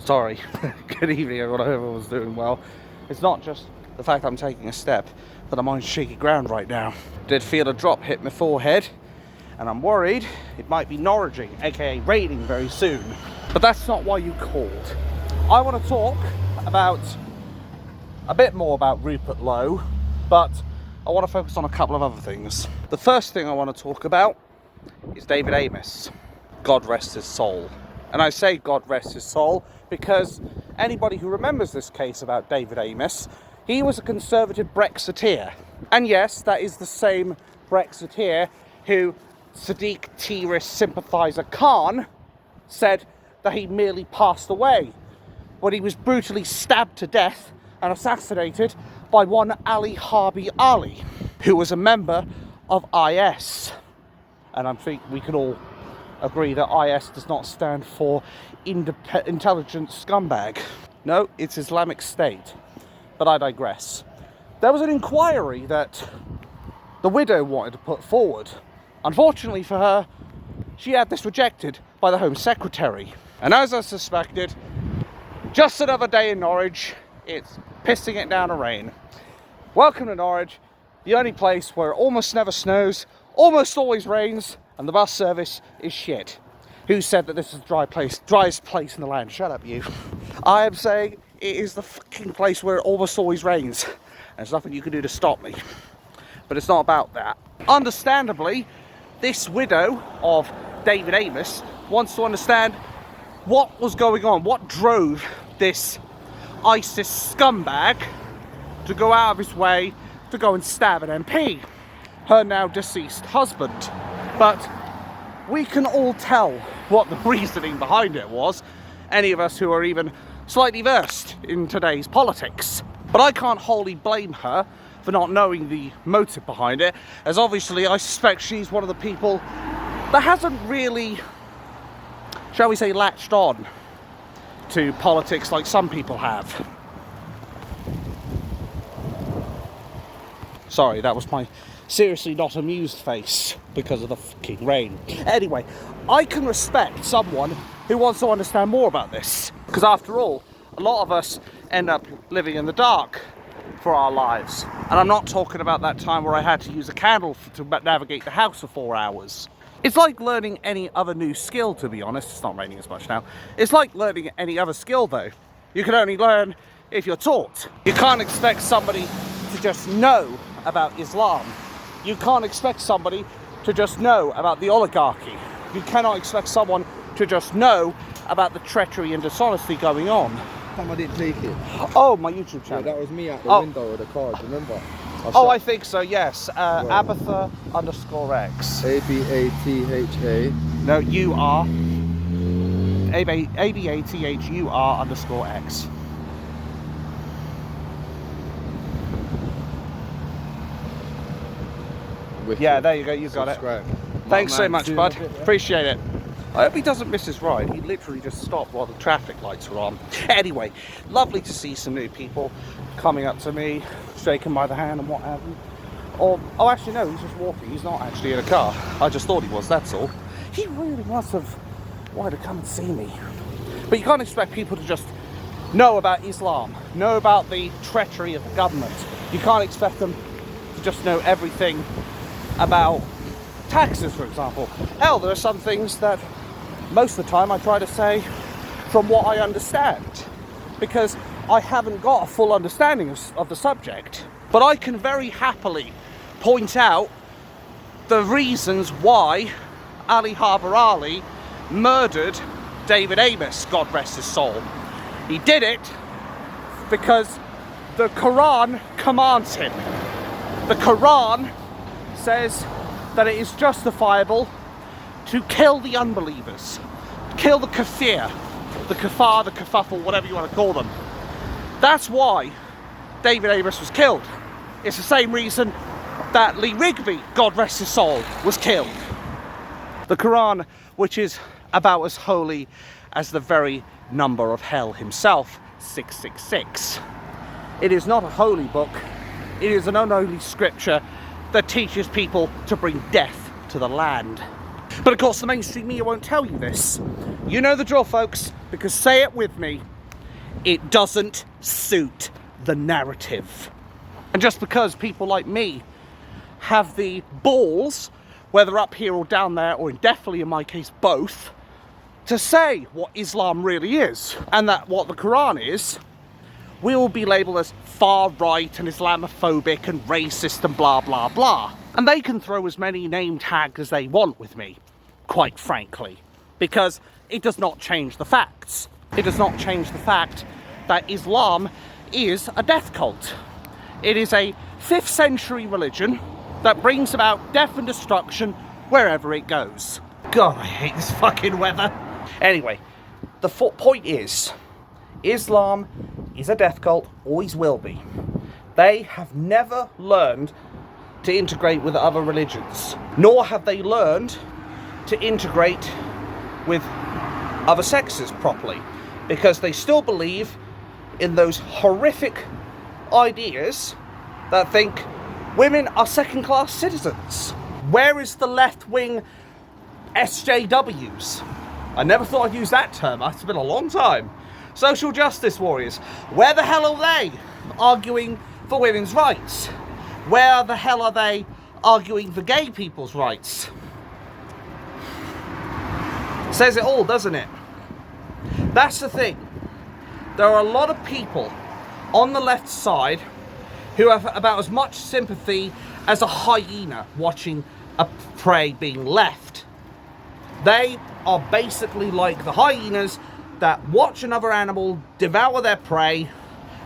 Sorry. Good evening, everyone. I hope everyone's doing well. It's not just the fact I'm taking a step, but I'm on shaky ground right now. Did feel a drop hit my forehead, and I'm worried it might be Norwiging, aka raining very soon. But that's not why you called. I want to talk about a bit more about Rupert Lowe, but I want to focus on a couple of other things. The first thing I want to talk about is David Amess. God rest his soul. And I say God rest his soul because anybody who remembers this case about David Amess, he was a conservative Brexiteer. And yes, that is the same Brexiteer who Sadiq terrorist sympathiser Khan said that he merely passed away when he was brutally stabbed to death and assassinated by one Ali Harbi Ali, who was a member of IS. And I think we can all agree that IS does not stand for intelligent scumbag. No, it's Islamic State. But I digress. There was an inquiry that the widow wanted to put forward. Unfortunately for her, she had this rejected by the Home Secretary. And as I suspected, just another day in Norwich, it's pissing it down to rain. Welcome to Norwich, the only place where it almost never snows, almost always rains, and the bus service is shit. Who said that this is the driest place in the land? Shut up, you. I am saying it is the fucking place where it almost always rains. And there's nothing you can do to stop me. But it's not about that. Understandably, this widow of David Amess wants to understand what was going on, what drove this ISIS scumbag to go out of his way to go and stab an MP, her now deceased husband. But we can all tell what the reasoning behind it was, any of us who are even slightly versed in today's politics. But I can't wholly blame her for not knowing the motive behind it, as obviously I suspect she's one of the people that hasn't really, shall we say, latched on to politics like some people have. Sorry, that was my seriously not amused face because of the fucking rain. Anyway, I can respect someone who wants to understand more about this, because after all, a lot of us end up living in the dark for our lives. And I'm not talking about that time where I had to use a candle to navigate the house for 4 hours. It's like learning any other new skill, to be honest. It's not raining as much now. It's like learning any other skill, though. You can only learn if you're taught. You can't expect somebody to just know about Islam. You can't expect somebody to just know about the oligarchy. You cannot expect someone to just know about the treachery and dishonesty going on. I didn't take it. Oh, my YouTube channel. Yeah, that was me at the window of the car, remember? I think so, yes. Abatha _X. ABATHA. No, UR. ABATHUR _X. Yeah, there you go, you got it. Thanks so much, bud. Appreciate it. I hope he doesn't miss his ride. He literally just stopped while the traffic lights were on. Anyway, lovely to see some new people coming up to me, shaking by the hand and what have you. Or, oh, actually, no, he's just walking. He's not actually in a car. I just thought he was, that's all. He really must have wanted to come and see me. But you can't expect people to just know about Islam, know about the treachery of the government. You can't expect them to just know everything about taxes, for example. Hell, there are some things that most of the time I try to say from what I understand, because I haven't got a full understanding of the subject. But I can very happily point out the reasons why Ali Harbi Ali murdered David Amess, God rest his soul. He did it because the Quran commands him. The Quran says that it is justifiable to kill the unbelievers, kill the kafir, the kafar, the kafuffle, whatever you want to call them. That's why David Amess was killed. It's the same reason that Lee Rigby, God rest his soul, was killed. The Quran, which is about as holy as the very number of hell himself, 666. It is not a holy book. It is an unholy scripture that teaches people to bring death to the land. But of course the mainstream media won't tell you this. You know the drill, folks, because say it with me, it doesn't suit the narrative. And just because people like me have the balls, whether up here or down there, or definitely in my case both, to say what Islam really is, and that what the Quran is, we will be labelled as far right and Islamophobic and racist and blah blah blah. And they can throw as many name tags as they want with me, quite frankly, because it does not change the facts. It does not change the fact that Islam is a death cult. It is a 5th century religion that brings about death and destruction wherever it goes. God, I hate this fucking weather. Anyway, the point is, Islam is a death cult, always will be. They have never learned to integrate with other religions, nor have they learned to integrate with other sexes properly, because they still believe in those horrific ideas that think women are second-class citizens. Where is the left-wing SJWs? I never thought I'd use that term. It's been a long time. Social justice warriors. Where the hell are they arguing for women's rights? Where the hell are they arguing for gay people's rights? Says it all, doesn't it? That's the thing. There are a lot of people on the left side who have about as much sympathy as a hyena watching a prey being left. They are basically like the hyenas that watch another animal devour their prey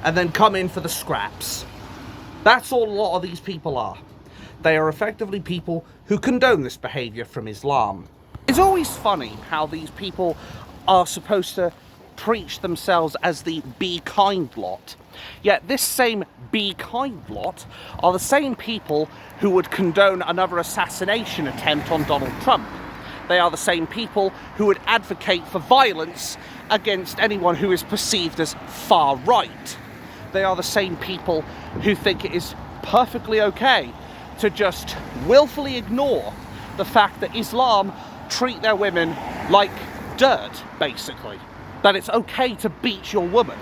and then come in for the scraps. That's all a lot of these people are. They are effectively people who condone this behaviour from Islam. It's always funny how these people are supposed to preach themselves as the be kind lot. Yet this same be kind lot are the same people who would condone another assassination attempt on Donald Trump. They are the same people who would advocate for violence against anyone who is perceived as far right. They are the same people who think it is perfectly okay to just willfully ignore the fact that Islam treat their women like dirt, basically. That it's okay to beat your woman.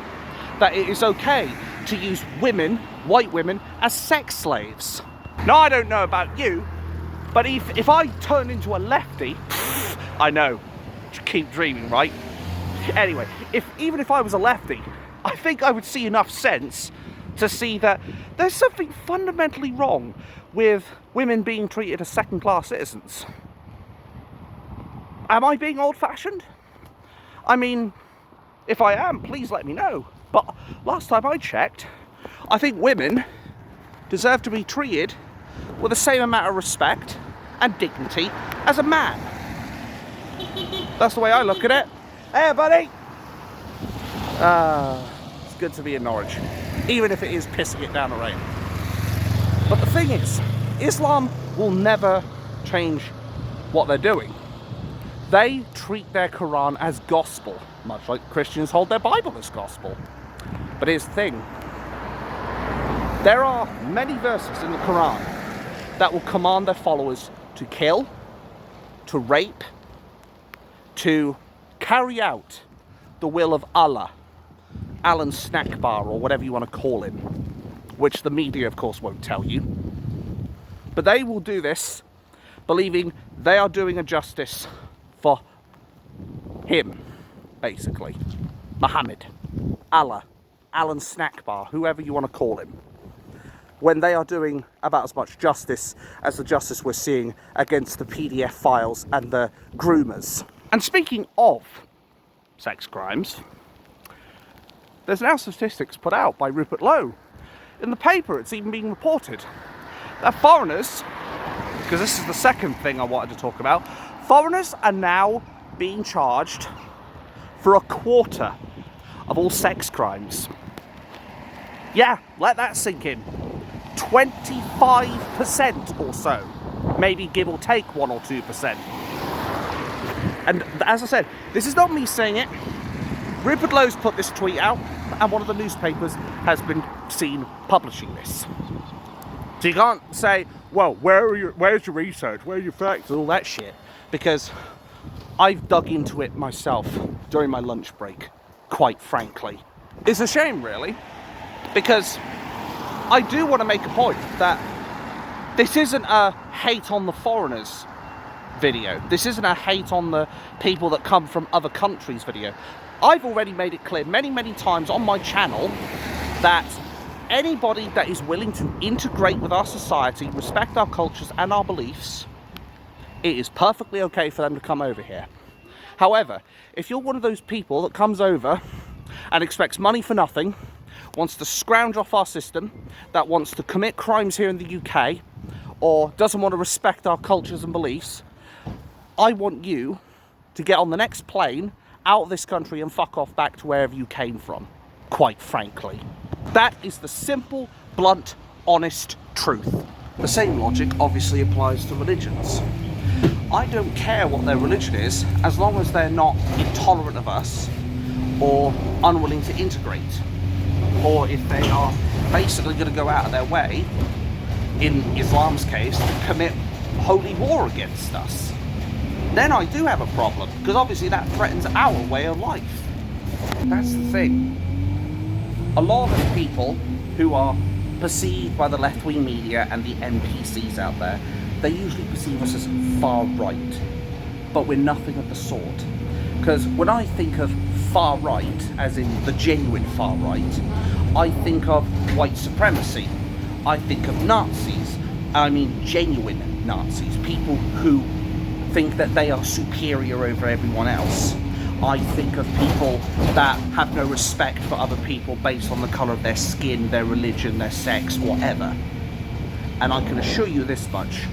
That it is okay to use women, white women, as sex slaves. Now, I don't know about you, but if I turn into a lefty, I know, keep dreaming, right? Anyway, even if I was a lefty, I think I would see enough sense to see that there's something fundamentally wrong with women being treated as second-class citizens. Am I being old-fashioned? I mean, if I am, please let me know. But last time I checked, I think women deserve to be treated with the same amount of respect and dignity as a man. That's the way I look at it. Hey, buddy! It's good to be in Norwich, even if it is pissing it down the rain. But the thing is, Islam will never change what they're doing. They treat their Quran as gospel, much like Christians hold their Bible as gospel. But here's the thing. There are many verses in the Quran that will command their followers to kill, to rape, to carry out the will of Allah, Alan Snackbar, or whatever you want to call him, which the media, of course, won't tell you. But they will do this believing they are doing a justice for him, basically. Muhammad, Allah, Alan Snackbar, whoever you want to call him, when they are doing about as much justice as the justice we're seeing against the PDF files and the groomers. And speaking of sex crimes, there's now statistics put out by Rupert Lowe. In the paper, it's even being reported that foreigners, because this is the second thing I wanted to talk about, foreigners are now being charged for a quarter of all sex crimes. Yeah, let that sink in. 25% or so. Maybe give or take 1 or 2%. And as I said, this is not me saying it. Rupert Lowe's put this tweet out, and one of the newspapers has been seen publishing this. So you can't say, well, where's your research? Where are your facts? All that shit. because I've dug into it myself during my lunch break, quite frankly. It's a shame, really, because I do want to make a point that this isn't a hate on the foreigners video. This isn't a hate on the people that come from other countries video. I've already made it clear many, many times on my channel that anybody that is willing to integrate with our society, respect our cultures and our beliefs, it is perfectly okay for them to come over here. However, if you're one of those people that comes over and expects money for nothing, wants to scrounge off our system, that wants to commit crimes here in the UK, or doesn't want to respect our cultures and beliefs, I want you to get on the next plane out of this country and fuck off back to wherever you came from, quite frankly. That is the simple, blunt, honest truth. The same logic obviously applies to religions. I don't care what their religion is, as long as they're not intolerant of us or unwilling to integrate, or if they are basically going to go out of their way, in Islam's case, to commit holy war against us. Then I do have a problem, because obviously that threatens our way of life. That's the thing. A lot of the people who are perceived by the left-wing media and the NPCs out there, they usually perceive us as far right, but we're nothing of the sort. Because when I think of far right, as in the genuine far right, I think of white supremacy. I think of Nazis. I mean genuine Nazis, people who think that they are superior over everyone else. I think of people that have no respect for other people based on the colour of their skin, their religion, their sex, whatever. And I can assure you this much.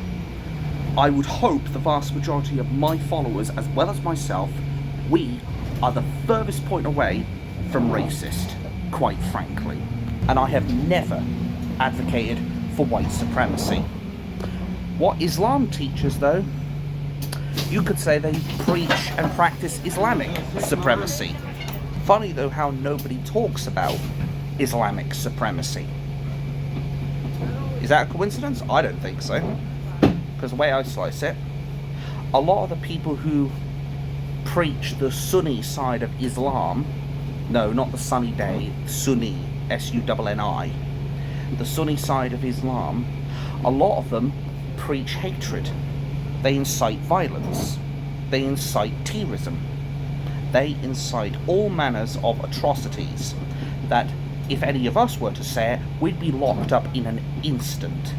I would hope the vast majority of my followers, as well as myself, we are the furthest point away from racist, quite frankly. And I have never advocated for white supremacy. What Islam teaches, though, you could say they preach and practice Islamic supremacy. Funny though how nobody talks about Islamic supremacy. Is that a coincidence? I don't think so. Because the way I slice it, a lot of the people who preach the Sunni side of Islam, no, not the sunny day, Sunni, S-U-N-N-I, the Sunni side of Islam, a lot of them preach hatred. They incite violence. They incite terrorism. They incite all manners of atrocities that, if any of us were to say it, we'd be locked up in an instant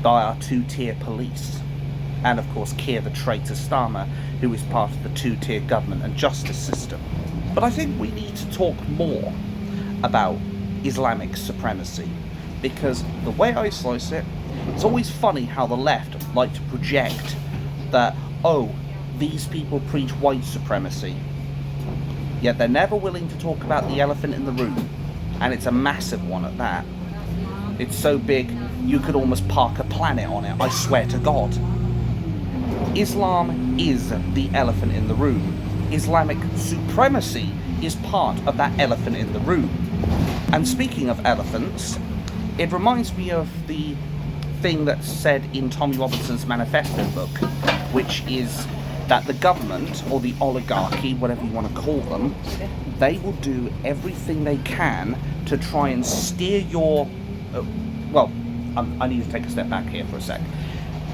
by our two-tier police. And of course Keir the traitor Starmer, who is part of the two-tier government and justice system. But I think we need to talk more about Islamic supremacy, because the way I slice it, it's always funny how the left like to project that, oh, these people preach white supremacy, yet they're never willing to talk about the elephant in the room, and it's a massive one at that. It's so big you could almost park a planet on it, I swear to God. Islam is the elephant in the room. Islamic supremacy is part of that elephant in the room. And speaking of elephants, it reminds me of the thing that's said in Tommy Robinson's manifesto book, which is that the government, or the oligarchy, whatever you want to call them, they will do everything they can to try and steer your... I need to take a step back here for a sec.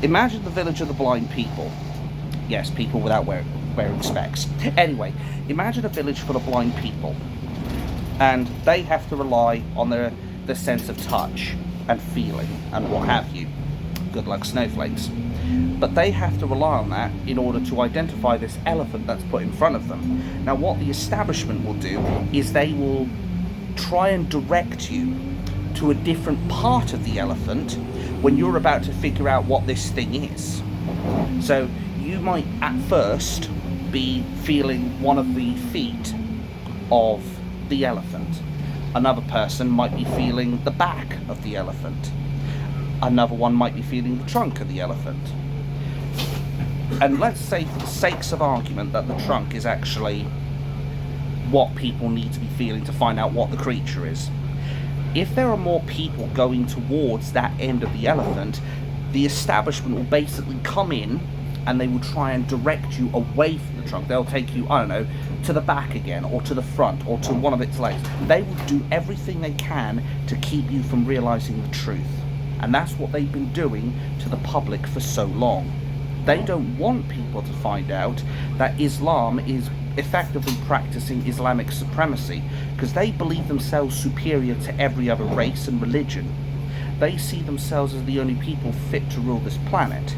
Imagine the village of the blind people. Yes, people without wearing specs. Anyway, imagine a village full of blind people, and they have to rely on their sense of touch and feeling and what have you. Good luck, snowflakes. But they have to rely on that in order to identify this elephant that's put in front of them. Now what the establishment will do is they will try and direct you to a different part of the elephant when you're about to figure out what this thing is. So you might at first be feeling one of the feet of the elephant. Another person might be feeling the back of the elephant. Another one might be feeling the trunk of the elephant. And let's say, for the sakes of argument, that the trunk is actually what people need to be feeling to find out what the creature is. If there are more people going towards that end of the elephant, the establishment will basically come in and they will try and direct you away from the truck. They'll take you, I don't know, to the back again, or to the front, or to one of its legs. They will do everything they can to keep you from realizing the truth. And that's what they've been doing to the public for so long. They don't want people to find out that Islam is effectively practicing Islamic supremacy, because they believe themselves superior to every other race and religion. They see themselves as the only people fit to rule this planet.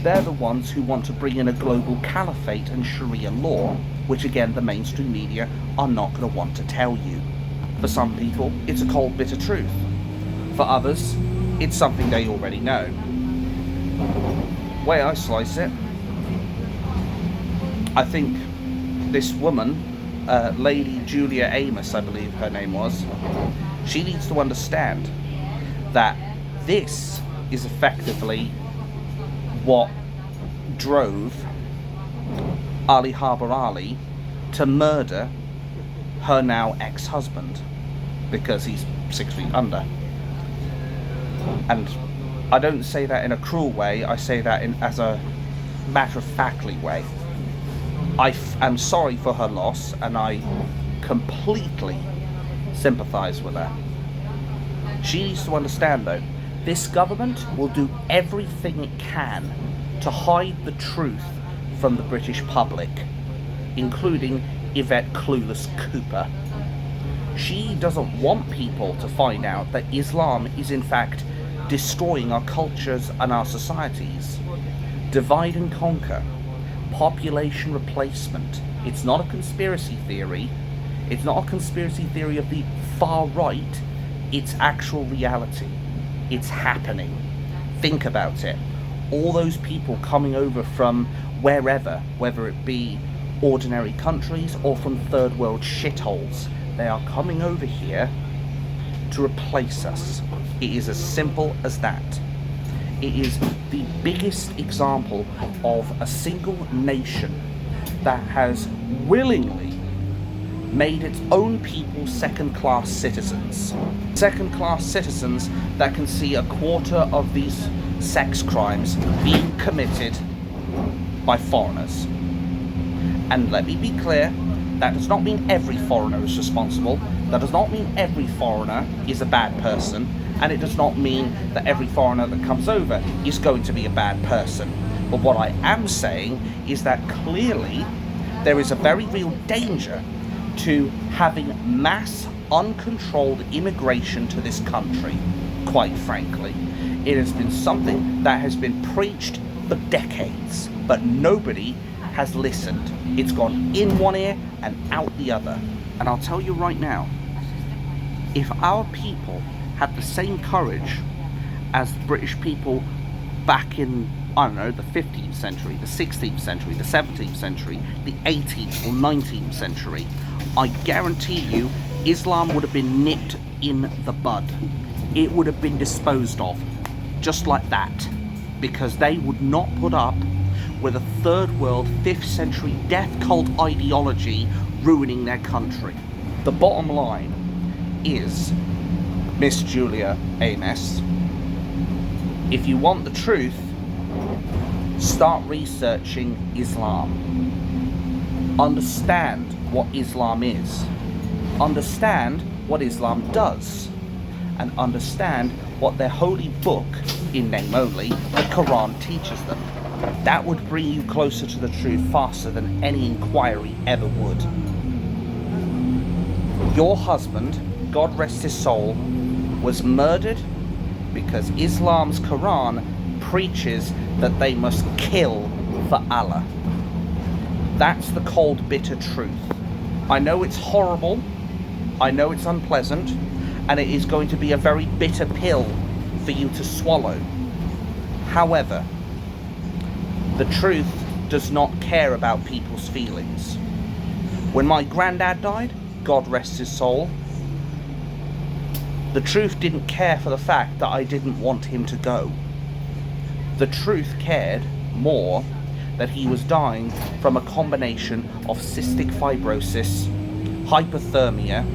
They're the ones who want to bring in a global caliphate and Sharia law, which again the mainstream media are not going to want to tell you. For some people, it's a cold, bitter truth. For others, it's something they already know. Way I slice it, I think this woman, Lady Julia Amess, I believe her name was, she needs to understand that this is effectively what drove Ali Harbour Ali to murder her now ex-husband, because he's 6 feet under. And I don't say that in a cruel way, I say that as a matter-of-factly way. I am sorry for her loss, and I completely sympathise with her. She needs to understand, though, this government will do everything it can to hide the truth from the British public, including Yvette Clueless Cooper. She doesn't want people to find out that Islam is in fact destroying our cultures and our societies. Divide and conquer. Population replacement. It's not a conspiracy theory. It's not a conspiracy theory of the far right. It's actual reality. It's happening. Think about it. All those people coming over from wherever, whether it be ordinary countries or from third world shitholes, they are coming over here to replace us. It is as simple as that. It is the biggest example of a single nation that has willingly made its own people second-class citizens. Second-class citizens that can see a quarter of these sex crimes being committed by foreigners. And let me be clear, that does not mean every foreigner is responsible. That does not mean every foreigner is a bad person. And it does not mean that every foreigner that comes over is going to be a bad person. But what I am saying is that clearly there is a very real danger to having mass, uncontrolled immigration to this country, quite frankly. It has been something that has been preached for decades, but nobody has listened. It's gone in one ear and out the other. And I'll tell you right now, if our people had the same courage as the British people back in, I don't know, the 15th century, the 16th century, the 17th century, the 18th or 19th century, I guarantee you Islam would have been nipped in the bud. It would have been disposed of, just like that, because they would not put up with a third world, 5th century death cult ideology ruining their country. The bottom line is, Miss Julia Amess, if you want the truth, start researching Islam. Understand what Islam is. Understand what Islam does. And understand what their holy book, in name only, the Quran, teaches them. That would bring you closer to the truth faster than any inquiry ever would. Your husband, God rest his soul, was murdered because Islam's Quran preaches that they must kill for Allah. That's the cold, bitter truth. I know it's horrible, I know it's unpleasant, and it is going to be a very bitter pill for you to swallow. However, the truth does not care about people's feelings. When my granddad died, God rest his soul, the truth didn't care for the fact that I didn't want him to go. The truth cared more that he was dying from a combination of cystic fibrosis, hypothermia,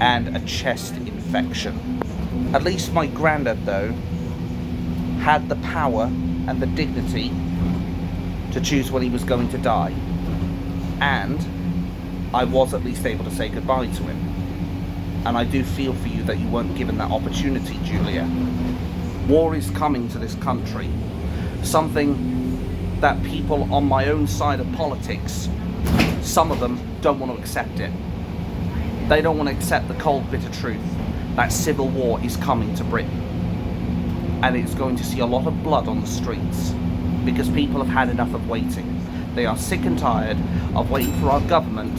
and a chest infection. At least my granddad, though, had the power and the dignity to choose when he was going to die. And I was at least able to say goodbye to him. And I do feel for you that you weren't given that opportunity, Julia. War is coming to this country. Something that people on my own side of politics, some of them don't want to accept it. They don't want to accept the cold, bitter truth that civil war is coming to Britain. And it's going to see a lot of blood on the streets because people have had enough of waiting. They are sick and tired of waiting for our government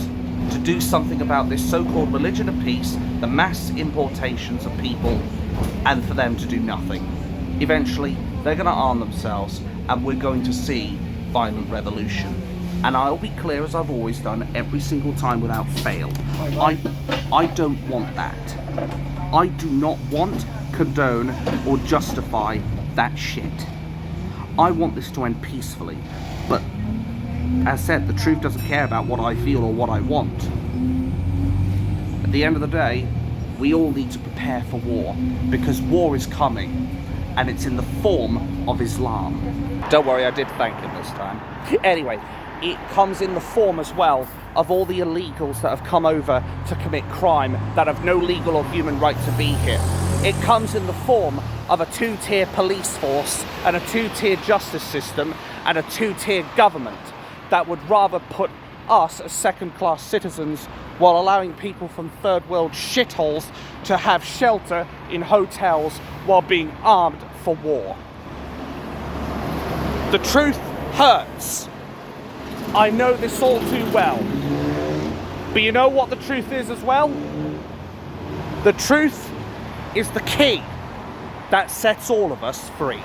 to do something about this so-called religion of peace, the mass importations of people, and for them to do nothing. Eventually, they're going to arm themselves and we're going to see violent revolution. And I'll be clear, as I've always done, every single time without fail. I don't want that. I do not want, condone, or justify that shit. I want this to end peacefully. But, as said, the truth doesn't care about what I feel or what I want. At the end of the day, we all need to prepare for war, because war is coming, and it's in the form of Islam. Don't worry, I did thank him this time. Anyway, it comes in the form as well of all the illegals that have come over to commit crime that have no legal or human right to be here. It comes in the form of a two-tier police force and a two-tier justice system and a two-tier government that would rather put us as second-class citizens while allowing people from third-world shitholes to have shelter in hotels while being armed for war. The truth hurts. I know this all too well. But you know what the truth is as well? The truth is the key that sets all of us free.